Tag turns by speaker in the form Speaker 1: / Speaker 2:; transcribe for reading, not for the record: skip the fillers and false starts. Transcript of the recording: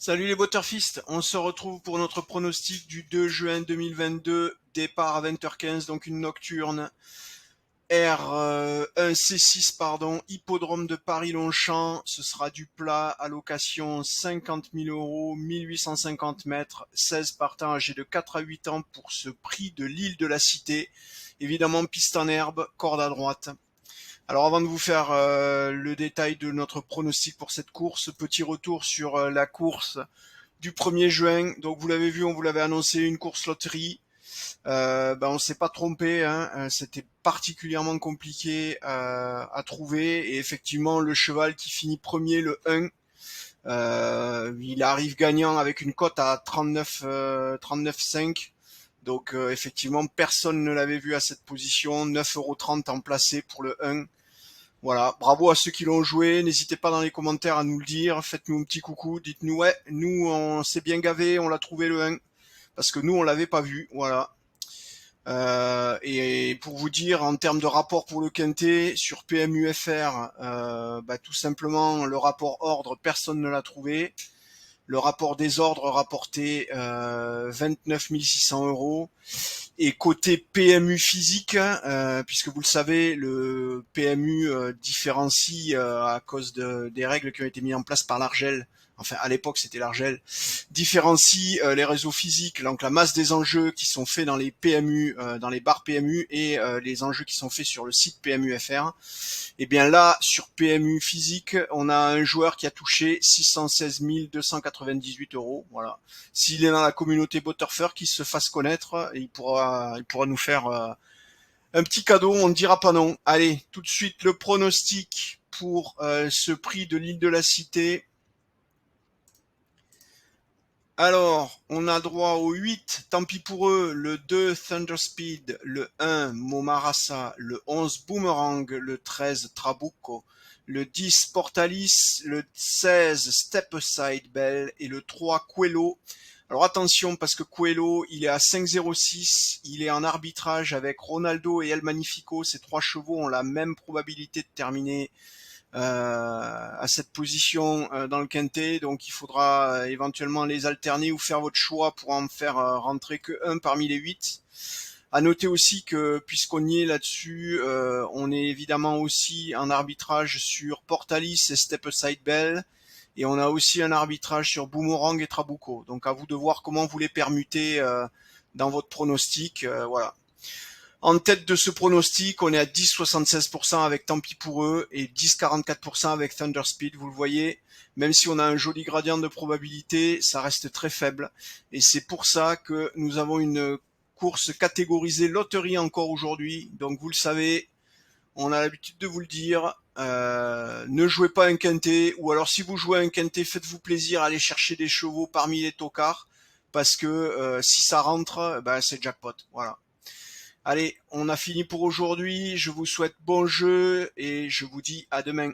Speaker 1: Salut les Waterfist, on se retrouve pour notre pronostic du 2 juin 2022, départ à 20h15, donc une nocturne, R1C6 pardon, hippodrome de Paris-Longchamp, ce sera du plat, allocation 50 000 euros, 1850 mètres, 16 partants âgés de 4 à 8 ans pour ce prix de l'île de la Cité, évidemment piste en herbe, corde à droite. Alors avant de vous faire le détail de notre pronostic pour cette course, petit retour sur la course du 1er juin. Donc vous l'avez vu, on vous l'avait annoncé, une course loterie. On s'est pas trompé, hein. C'était particulièrement compliqué à trouver. Et effectivement, le cheval qui finit premier, le 1, il arrive gagnant avec une cote à 39,5. Donc effectivement, personne ne l'avait vu à cette position. 9,30 € en placé pour le 1. Voilà, bravo à ceux qui l'ont joué. N'hésitez pas dans les commentaires à nous le dire. Faites-nous un petit coucou. Dites-nous, ouais, nous, on s'est bien gavé, on l'a trouvé le 1. Parce que nous, on l'avait pas vu. Voilà. Et pour vous dire, en termes de rapport pour le quintet, sur PMUFR, tout simplement, le rapport ordre, personne ne l'a trouvé. Le rapport des ordres rapportait 29 600 euros. Et côté PMU physique, puisque vous le savez, le PMU différencie à cause des règles qui ont été mises en place par l'Argel. Enfin, à l'époque, c'était l'Argel. Différencie les réseaux physiques, donc la masse des enjeux qui sont faits dans les PMU, dans les barres PMU, et les enjeux qui sont faits sur le site PMUFR. Et bien là, sur PMU physique, on a un joueur qui a touché 616 298 euros. Voilà. S'il est dans la communauté Butterfur, qu'il se fasse connaître, il pourra nous faire un petit cadeau, on ne dira pas non. Allez, tout de suite le pronostic pour ce prix de l'île de la Cité. Alors, on a droit au 8, tant pis pour eux, le 2, Thunderspeed, le 1, Momarasa, le 11, Boomerang, le 13, Trabucco, le 10, Portalis, le 16, Step Aside Bell et le 3, Coelho. Alors attention, parce que Coelho, il est à 5,06, il est en arbitrage avec Ronaldo et El Magnifico. Ces trois chevaux ont la même probabilité de terminer à cette position dans le quintet, donc il faudra éventuellement les alterner ou faire votre choix pour en faire rentrer que un parmi les 8. À noter aussi que puisqu'on y est là-dessus, on est évidemment aussi en arbitrage sur Portalis et Step Aside Bell, et on a aussi un arbitrage sur Boomerang et Trabucco. Donc à vous de voir comment vous les permutez dans votre pronostic. Voilà. En tête de ce pronostic, on est à 10,76% avec Tant pis pour eux et 10,44% avec Thunderspeed. Vous le voyez, même si on a un joli gradient de probabilité, ça reste très faible. Et c'est pour ça que nous avons une course catégorisée loterie encore aujourd'hui. Donc vous le savez, on a l'habitude de vous le dire. Ne jouez pas un quintet, ou alors si vous jouez un quintet, faites-vous plaisir, allez chercher des chevaux parmi les tocards, parce que si ça rentre, c'est jackpot. Voilà. Allez, on a fini pour aujourd'hui. Je vous souhaite bon jeu et je vous dis à demain.